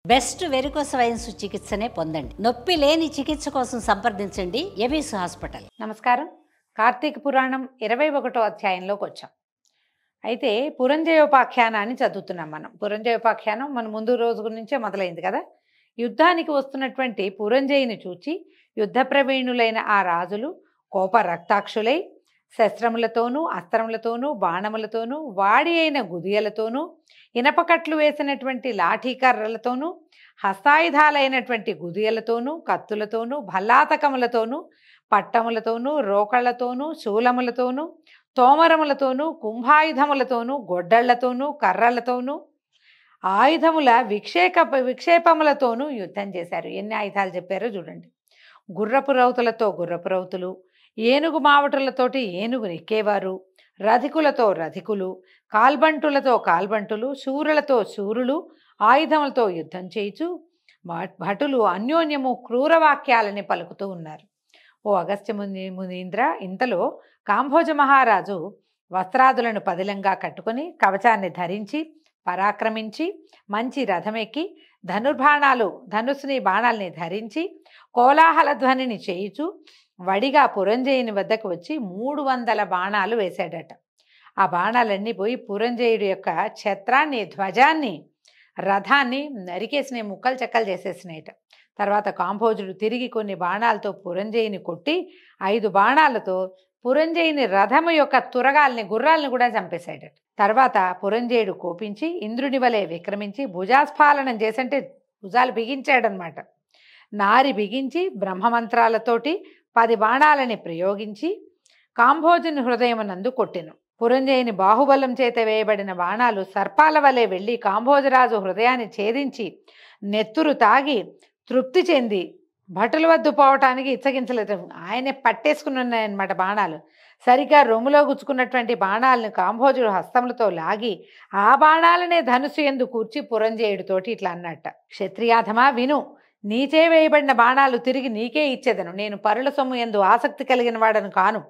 Best varicose wines చికిత్సనే పొందండి. నొప్పి లేని చికిత్స కోసం సంప్రదించండి ఎబిస్ హాస్పిటల్. నమస్కారం. కార్తీక పురాణం 21వ అధ్యాయంలోకి వచ్చాం. అయితే పురంజయోపాఖ్యానాన్ని చదువుతున్నాం మనం. పురంజయోపాఖ్యానం మన ముందు రోజు నుంచే మొదలైంది కదా. యుద్ధానికి వస్తున్నటువంటి పురంజయుని చూచి యుద్ధ ప్రవీణులైన ఆ రాజులు కోప రక్తాక్షులై శస్త్రములతోనూ అస్త్రములతోనూ బాణములతోనూ వాడి అయిన గుదియలతోనూ ఇనపకట్లు వేసినటువంటి లాఠీకర్రలతోనూ హస్తాయుధాలైనటువంటి గుదియలతోనూ కత్తులతోనూ భల్లాతకములతోనూ పట్టములతోనూ రోకళ్లతోనూ శూలములతోనూ తోమరములతోనూ కుంభాయుధములతోనూ గొడ్డళ్లతోనూ కర్రలతోనూ ఆయుధముల విక్షేపములతోనూ యుద్ధం చేశారు. ఎన్ని ఆయుధాలు చెప్పారో చూడండి. గుర్రపు రౌతులతో గుర్రపు రౌతులు, ఏనుగు మావటులతోటి ఏనుగు ఎక్కేవారు, రధికులతో రధికులు, కాల్బంటులతో కాల్బంటులు, శూరులతో శూరులు ఆయుధములతో యుద్ధం చేయుచు భటులు అన్యోన్యము క్రూరవాక్యాలని పలుకుతూ ఉన్నారు. ఓ అగస్త్య మునీంద్ర, ఇంతలో కాంభోజ మహారాజు వస్త్రాదులను పదిలంగా కట్టుకొని కవచాన్ని ధరించి పరాక్రమించి మంచి రథమెక్కి ధనుస్సుని బాణాలని ధరించి కోలాహల ధ్వనిని చేయుచు వడిగా పురంజయుని వద్దకు వచ్చి 300 బాణాలు వేశాడట. ఆ బాణాలన్నీ పోయి పురంజయుడి యొక్క ఛత్రాన్ని, ధ్వజాన్ని, రథాన్ని నరికేసిన ముక్కలు చెక్కలు చేసేసినాయట. తర్వాత కాంభోజుడు తిరిగి కొన్ని బాణాలతో పురంజయుని కొట్టి 5 బాణాలతో పురంజయుని రథము యొక్క తురగాల్ని, గుర్రాలను కూడా చంపేశాడట. తర్వాత పురంజయుడు కోపించి ఇంద్రుని వలె విక్రమించి భుజాస్ఫాలనం చేసంటే భుజాలు బిగించాడనమాట. నారి బిగించి బ్రహ్మమంత్రాలతోటి 10 బాణాలని ప్రయోగించి కాంభోజుని హృదయమునందు కొట్టెను. పురంజయుని బాహుబలం చేత వేయబడిన బాణాలు సర్పాల వలె వెళ్ళి కాంభోజరాజు హృదయాన్ని ఛేదించి నెత్తురు తాగి తృప్తి చెంది భటుల వద్ద పోవటానికి ఇచ్చగించలేదు. ఆయనే పట్టేసుకుని ఉన్నాయన్నమాట బాణాలు. సరిగ్గా రొమ్ములో గుచ్చుకున్నటువంటి బాణాలను కాంభోజుడు హస్తములతో లాగి ఆ బాణాలనే ధనుసు ఎందు కూర్చి పురంజయుడితోటి ఇట్లా అన్నట్ట. క్షత్రియాధమా విను, నీచే వేయబడిన బాణాలు తిరిగి నీకే ఇచ్చేదను. నేను పరుల సొమ్ము ఎందు ఆసక్తి కలిగిన వాడను కాను.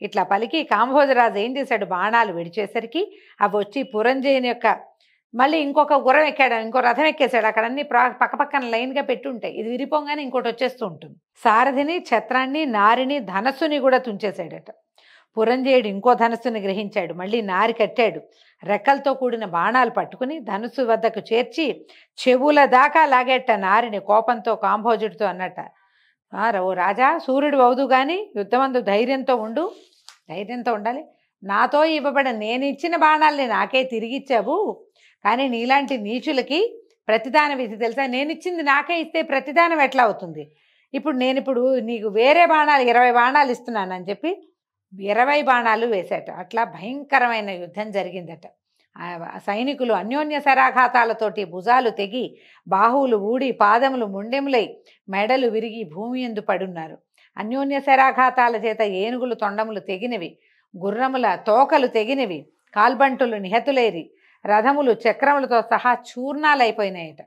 ఇట్లా పలికి కాంభోజరాజు ఏం చేశాడు, బాణాలు విడిచేసరికి అవి వచ్చి పురంజయుని యొక్క మళ్ళీ ఇంకొక గుర్రం ఎక్కాడు, ఇంకో రథం ఎక్కేశాడు. అక్కడ అన్ని పక్కపక్కన లైన్గా పెట్టి ఉంటాయి. ఇది విరిపోగానే ఇంకోటి వచ్చేస్తూ ఉంటుంది. సారథిని, ఛత్రాన్ని, నారిని, ధనస్సుని కూడా తుంచేశాడట. పురంజయుడు ఇంకో ధనస్సుని గ్రహించాడు. మళ్ళీ నారి కట్టాడు. రెక్కలతో కూడిన బాణాలు పట్టుకుని ధనుస్సు వద్దకు చేర్చి చెవుల దాకా లాగేట నారిని. కోపంతో కాంభోజుడితో అన్నట, ఓ రాజా, సూర్యుడు అవుదు గాని యుద్ధమందు ధైర్యంతో ఉండు. ధైర్యంతో ఉండాలి. నాతో ఇవ్వబడిన నేను ఇచ్చిన బాణాలని నాకే తిరిగిచ్చావు, కానీ నీలాంటి నీచులకి ప్రతిదానం ఇది తెలుసా? నేను ఇచ్చింది నాకే ఇస్తే ప్రతిదానం ఎట్లా అవుతుంది? ఇప్పుడు నీకు వేరే బాణాలు 20 బాణాలు ఇస్తున్నానని చెప్పి 20 బాణాలు వేశాట. అట్లా భయంకరమైన యుద్ధం జరిగిందట. సైనికులు అన్యోన్య శరాఘాతాలతోటి భుజాలు తెగి, బాహువులు ఊడి, పాదములు ముండెములై, మెడలు విరిగి భూమి ఎందు పడున్నారు. అన్యోన్య శరాఘాతాల చేత ఏనుగులు తొండములు తెగినవి, గుర్రముల తోకలు తెగినవి, కాల్బంటులు నిహతులేరి, రథములు చక్రములతో సహా చూర్ణాలైపోయినాయట.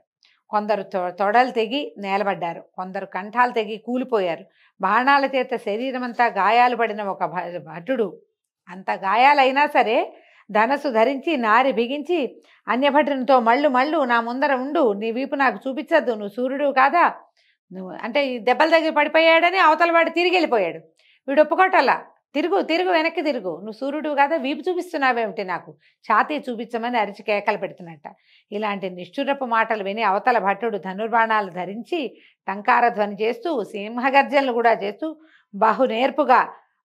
కొందరు తొడలు తెగి నేలబడ్డారు, కొందరు కంఠాలు తెగి కూలిపోయారు. బాణాల చేత శరీరమంతా గాయాలు పడిన ఒక భటుడు అంత గాయాలైనా సరే ధనస్సు ధరించి నారి బిగించి అన్యభటునితో మళ్ళు నా ముందర ఉండు, నీ వీపు నాకు చూపించద్దు, నువ్వు సూర్యుడు కాదా, నువ్వు అంటే దెబ్బల దగ్గర పడిపోయాడని అవతల వాడు తిరిగి వెళ్ళిపోయాడు. వీడు ఒప్పుకోటల్లా, తిరుగు వెనక్కి తిరుగు, నువ్వు సూర్యుడు కాదా, వీపు చూపిస్తున్నావేమిటి, నాకు ఛాతీ చూపించమని అరిచి కేకలు పెడుతున్నట్ట. ఇలాంటి నిష్ఠురపు మాటలు విని అవతల భట్టుడు ధనుర్బాణాలు ధరించి టంకార ధ్వని చేస్తూ సింహగర్జనలు కూడా చేస్తూ బహునేర్పుగా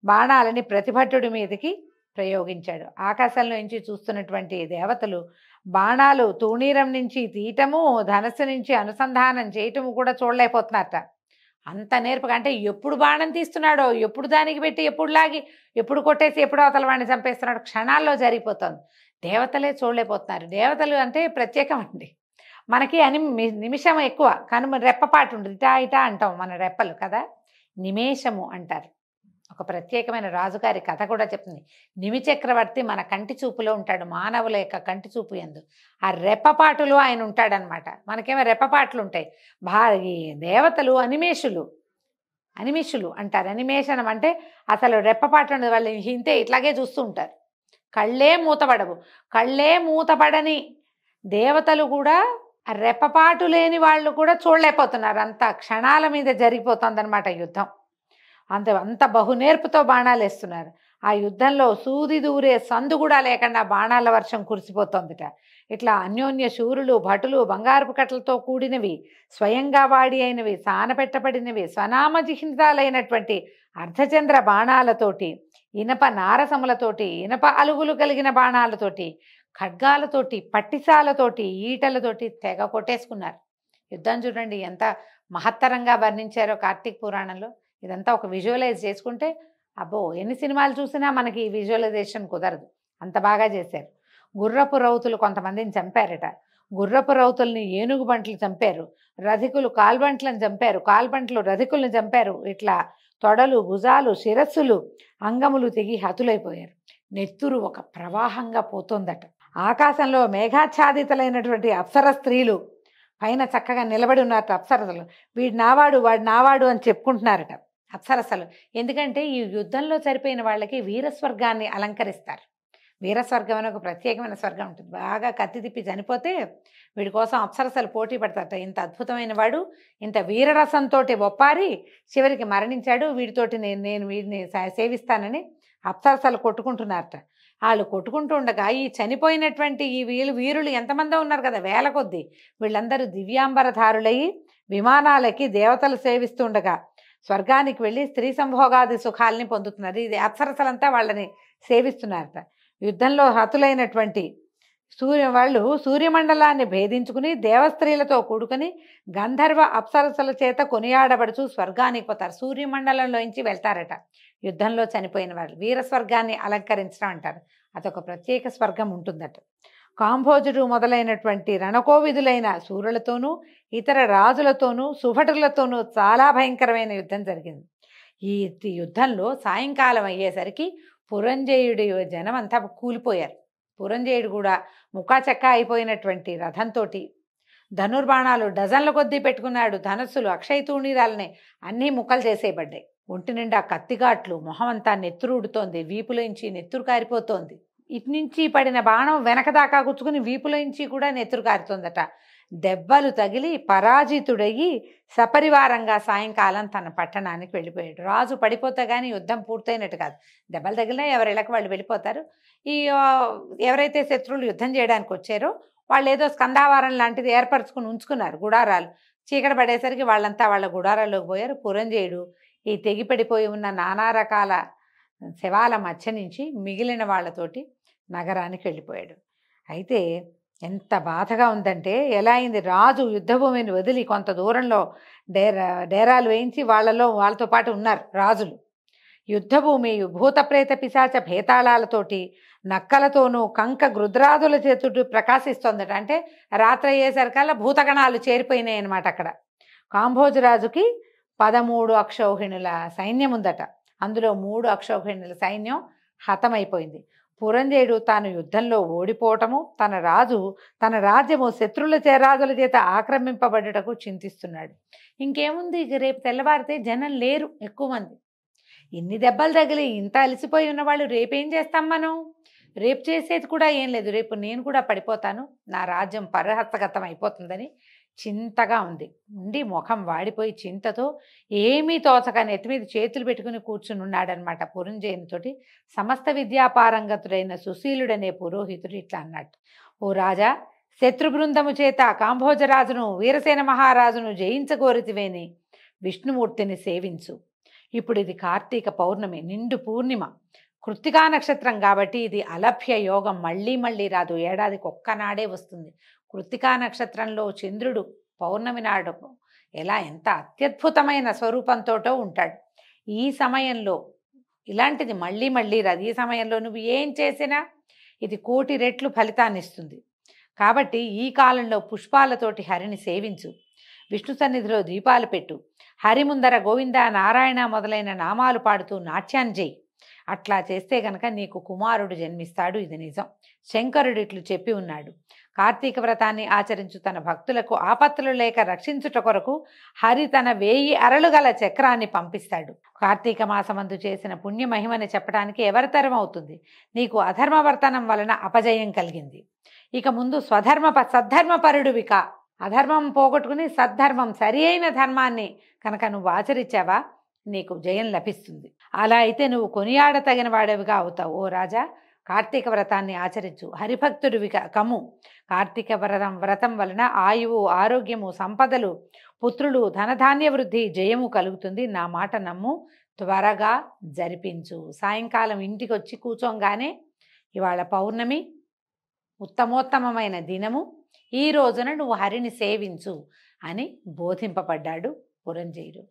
బాణాలని ప్రతిభట్టుడి మీదకి ప్రయోగించాడు. ఆకాశంలో నుంచి చూస్తున్నటువంటి దేవతలు బాణాలు తూణీరం నుంచి తీయటము, ధనస్సు నుంచి అనుసంధానం చేయటము కూడా చూడలేకపోతున్నారట. అంత నేర్పుగా, అంటే ఎప్పుడు బాణం తీస్తున్నాడో, ఎప్పుడు దానికి పెట్టి, ఎప్పుడు లాగి, ఎప్పుడు కొట్టేసి, ఎప్పుడు అవతల వాడిని చంపేస్తున్నాడో క్షణాల్లో జరిగిపోతుంది. దేవతలే చూడలేకపోతున్నారు. దేవతలు అంటే ప్రత్యేకం అండి. మనకి నిమిషం ఎక్కువ, కానీ రెప్పపాటు ఉంటుంది. ఇటా అంటాం మన రెప్పలు కదా, నిమేషము అంటారు. ఒక ప్రత్యేకమైన రాజుగారి కథ కూడా చెప్తుంది. నిమి చక్రవర్తి మన కంటి చూపులో ఉంటాడు, మానవుల యొక్క కంటి చూపు ఎందు. ఆ రెప్పపాటులో ఆయన ఉంటాడనమాట. మనకేమో రెప్పపాట్లు ఉంటాయి. ఈ దేవతలు అనిమిషులు అంటారు. అనిమేషణం అంటే అసలు రెప్పపాటు ఉండదు, వాళ్ళు ఇంతే ఇట్లాగే చూస్తూ ఉంటారు. కళ్ళే మూతపడవు. కళ్ళే మూతపడని దేవతలు కూడా ఆ రెప్పపాటు లేని వాళ్ళు కూడా చూడలేకపోతున్నారు. అంత క్షణాల మీద జరిగిపోతుందన్నమాట యుద్ధం. అంత బహునేర్పుతో బాణాలు వేస్తున్నారు. ఆ యుద్ధంలో సూది దూరే సందు కూడా లేకుండా బాణాల వర్షం కురిసిపోతుందిట. ఇట్లా అన్యోన్య శూరులు, భటులు, బంగారపు కట్టలతో కూడినవి, స్వయంగా వాడి అయినవి, సానపెట్టబడినవి, స్వనామచిహ్నితాలైనటువంటి అర్ధచంద్ర బాణాలతోటి, ఇనప నారసములతోటి, ఇనప అలుగులు కలిగిన బాణాలతోటి, ఖడ్గాలతోటి, పట్టిసాలతోటి, ఈటలతోటి తెగ కొట్టేసుకున్నారు. యుద్ధం చూడండి ఎంత మహత్తరంగా వర్ణించారో కార్తీక పురాణంలో. ఇదంతా ఒక విజువలైజ్ చేసుకుంటే అబ్బో ఎన్ని సినిమాలు చూసినా మనకి ఈ విజువలైజేషన్ కుదరదు. అంత బాగా చేశారు. గుర్రపు రౌతులు కొంతమందిని చంపారట. గుర్రపు రౌతుల్ని ఏనుగు బంట్లు చంపారు. రధికులు కాల్బంట్లను చంపారు. కాల్బంట్లు రధికులను చంపారు. ఇట్లా తొడలు, భుజాలు, శిరస్సులు, అంగములు తెగి హతులైపోయారు. నెత్తురు ఒక ప్రవాహంగా పోతోందట. ఆకాశంలో మేఘాచ్ఛాదితులైనటువంటి అప్సర స్త్రీలు పైన చక్కగా నిలబడి ఉన్నారట. అప్సరసలు వీడు నావాడు, వాడు నావాడు అని చెప్పుకుంటున్నారట అప్సరసలు. ఎందుకంటే ఈ యుద్ధంలో చనిపోయిన వాళ్ళకి వీరస్వర్గాన్ని అలంకరిస్తారు. వీరస్వర్గం అని ఒక ప్రత్యేకమైన స్వర్గం ఉంటుంది. బాగా కత్తి తిప్పి చనిపోతే వీడి కోసం అప్సరసలు పోటీ పడతారట. ఇంత అద్భుతమైన వాడు, ఇంత వీరరసంతో ఒప్పారి చివరికి మరణించాడు, వీడితోటి నేను వీడిని సేవిస్తానని అప్సరసలు కొట్టుకుంటున్నారట. వాళ్ళు కొట్టుకుంటూ ఉండగా ఈ చనిపోయినటువంటి ఈ వీరులు ఎంతమందో ఉన్నారు కదా, వేల కొద్దీ. వీళ్ళందరూ దివ్యాంబరధారులయ్యి విమానాలకి దేవతలు సేవిస్తుండగా స్వర్గానికి వెళ్ళి స్త్రీ సంభోగాది సుఖాలని పొందుతున్నారు. ఇది అప్సరసలంతా వాళ్ళని సేవిస్తున్నారట. యుద్ధంలో హతులైనటువంటి వాళ్ళు సూర్యమండలాన్ని భేదించుకుని దేవస్త్రీలతో కూడుకుని గంధర్వ అప్సరసల చేత కొనియాడబడుచు స్వర్గానికి పోతారు. సూర్యమండలంలోంచి వెళ్తారట యుద్ధంలో చనిపోయిన వాళ్ళు. వీరస్వర్గాన్ని అలంకరించడం అంటారు. అదొక ప్రత్యేక స్వర్గం ఉంటుందట. కాంభోజుడు మొదలైనటువంటి రణకోవిధులైన సూర్యులతోనూ ఇతర రాజులతోనూ సుభటులతోనూ చాలా భయంకరమైన యుద్ధం జరిగింది. ఈ యుద్ధంలో సాయంకాలం అయ్యేసరికి పురంజయుడి జనం అంతా కూలిపోయారు. పురంజయుడు కూడా ముఖాచెక్క అయిపోయినటువంటి రథంతో ధనుర్బాణాలు డజన్ల కొద్దీ పెట్టుకున్నాడు. ధనస్సులు, అక్షయ తూణీరాలని అన్నీ ముక్కలు చేసేయబడ్డాయి. ఒంటి నిండా కత్తిగాట్లు, మొహం అంతా నెత్తురుడుతోంది, వీపులోంచి నెత్తురు కారిపోతోంది. ఇటు నుంచి పడిన బాణం వెనక దాకా గుచ్చుకుని వీపులోంచి కూడా నెత్తురు కారుతోందట. దెబ్బలు తగిలి పరాజితుడయ్యి సపరివారంగా సాయంకాలం తన పట్టణానికి వెళ్ళిపోయాడు. రాజు పడిపోతే కానీ యుద్ధం పూర్తయినట్టు కాదు. దెబ్బలు తగిలినా ఎవరిళ్ళకి వాళ్ళు వెళ్ళిపోతారు. ఈ ఎవరైతే శత్రువులు యుద్ధం చేయడానికి వచ్చారో వాళ్ళు ఏదో స్కందావారం లాంటిది ఏర్పరచుకుని ఉంచుకున్నారు, గుడారాలు. చీకటి పడేసరికి వాళ్ళంతా వాళ్ళ గుడారాల్లోకి పోయారు. పురంజయుడు ఈ తెగిపడిపోయి ఉన్న నానా రకాల శవాల మధ్య నుంచి మిగిలిన వాళ్ళతోటి నగరానికి వెళ్ళిపోయాడు. అయితే ఎంత బాధగా ఉందంటే ఎలా అయింది, రాజు యుద్ధభూమిని వదిలి కొంత దూరంలో డేరాలు వేయించి వాళ్ళతో పాటు ఉన్నారు రాజులు. యుద్ధభూమి భూతప్రేత పిశాచ భేతాళాలతోటి, నక్కలతోనూ కంక గృద్రాదుల చేతుడు ప్రకాశిస్తోందట. అంటే రాత్రి అయ్యేసరికల్లా భూతగణాలు చేరిపోయినాయి అన్నమాట అక్కడ. కాంభోజరాజుకి 13 అక్షౌహిణుల సైన్యం ఉందట. అందులో 3 అక్షౌహిణుల సైన్యం హతమైపోయింది. పురంజయుడు తాను యుద్ధంలో ఓడిపోవటము, తన రాజ్యము శత్రుల చేరాదుల చేత ఆక్రమింపబడుటకు చింతిస్తున్నాడు. ఇంకేముంది, ఇక రేపు తెల్లవారితే జనం లేరు ఎక్కువ మంది. ఇన్ని దెబ్బలు తగిలి ఇంత అలసిపోయి ఉన్నవాళ్ళు రేపేం చేస్తాం మనం? రేపు చేసేది కూడా ఏం లేదు. రేపు నేను కూడా పడిపోతాను, నా రాజ్యం పరహస్తగతం అయిపోతుందని చింతగా ఉండి ముఖం వాడిపోయి చింతతో ఏమీ తోచక నెత్తి మీద చేతులు పెట్టుకుని కూర్చుని ఉన్నాడనమాట. పురంజయునితోటి సమస్త విద్యాపారంగతుడైన సుశీలుడనే పురోహితుడు ఇట్లా అన్నట్టు, ఓ రాజా, శత్రు బృందము చేత కాంభోజరాజును వీరసేన మహారాజును జయించగోరితివేని విష్ణుమూర్తిని సేవించు. ఇప్పుడు ఇది కార్తీక పౌర్ణమి, నిండు పూర్ణిమ, కృత్తికా నక్షత్రం కాబట్టి ఇది అలభ్య యోగం, మళ్ళీ మళ్ళీ రాదు, ఏడాదికి ఒక్కనాడే వస్తుంది. కృత్తికా నక్షత్రంలో చంద్రుడు పౌర్ణమి నాడు ఎంత అత్యద్భుతమైన స్వరూపంతోటో ఉంటాడు. ఈ సమయంలో ఇలాంటిది మళ్ళీ మళ్ళీ రాదు. ఈ సమయంలో నువ్వు ఏం చేసినా ఇది 1,000,000 రెట్లు ఫలితాన్ని ఇస్తుంది. కాబట్టి ఈ కాలంలో పుష్పాలతోటి హరిని సేవించు, విష్ణు సన్నిధిలో దీపాలు పెట్టు, హరి ముందర గోవింద నారాయణ మొదలైన నామాలు పాడుతూ నాట్యాన్ని చేయి. అట్లా చేస్తే గనక నీకు కుమారుడు జన్మిస్తాడు, ఇది నిజం. శంకరుడు ఇట్లు చెప్పి ఉన్నాడు. కార్తీక వ్రతాన్ని ఆచరించు తన భక్తులకు ఆపత్తులు లేక రక్షించుట కొరకు హరి తన 1000 అరలు గల చక్రాన్ని పంపిస్తాడు. కార్తీక మాసమందు చేసిన పుణ్య మహిమని చెప్పడానికి ఎవరితరం అవుతుంది? నీకు అధర్మవర్తనం వలన అపజయం కలిగింది, ఇక ముందు సద్ధర్మపరుడువిక అధర్మం పోగొట్టుకుని సద్ధర్మం, సరి అయిన ధర్మాన్ని కనుక నువ్వు ఆచరించావా నీకు జయం లభిస్తుంది. అలా అయితే నువ్వు కొనియాడతగిన వాడవిగా అవుతావు. ఓ రాజా, కార్తీక వ్రతాన్ని ఆచరించు, హరిభక్తుడివి కమ్ము. కార్తీక వ్రతం వలన ఆయువు, ఆరోగ్యము, సంపదలు, పుత్రులు, ధనధాన్య వృద్ధి, జయము కలుగుతుంది. నా మాట నమ్ము, త్వరగా జరిపించు. సాయంకాలం ఇంటికి వచ్చి కూర్చోంగానే ఇవాళ పౌర్ణమి, ఉత్తమోత్తమమైన దినము, ఈ రోజున నువ్వు హరిని సేవించు అని బోధింపబడ్డాడు పురంజయుడు.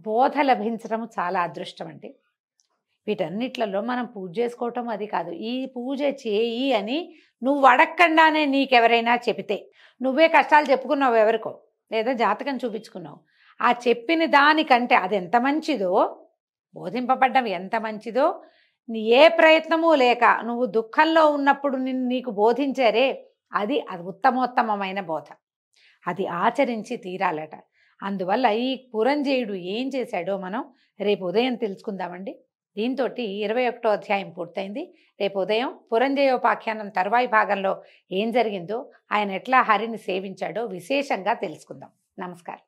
బోధ లభించడం చాలా అదృష్టం అండి. వీటన్నిట్లలో మనం పూజ చేసుకోవటం అది కాదు. ఈ పూజ చేయి అని నువ్వు అడగకుండానే నీకెవరైనా చెబితే, నువ్వే కష్టాలు చెప్పుకున్నావు ఎవరికో, లేదా జాతకం చూపించుకున్నావు, ఆ చెప్పిన దానికంటే అది ఎంత మంచిదో, బోధింపబడ్డం ఎంత మంచిదో, ఏ ప్రయత్నమూ లేక నువ్వు దుఃఖంలో ఉన్నప్పుడు నీకు బోధించారే, అది ఉత్తమోత్తమమైన బోధ. అది ఆచరించి తీరాలట. అందువల్ల ఈ పురంజయుడు ఏం చేశాడో మనం రేపు ఉదయం తెలుసుకుందామండి. దీంతో 21వ అధ్యాయం పూర్తయింది. రేపు ఉదయం పురంజయోపాఖ్యానం తర్వాయి భాగంలో ఏం జరిగిందో, ఆయన ఎట్లా హరిని సేవించాడో విశేషంగా తెలుసుకుందాం. నమస్కారం.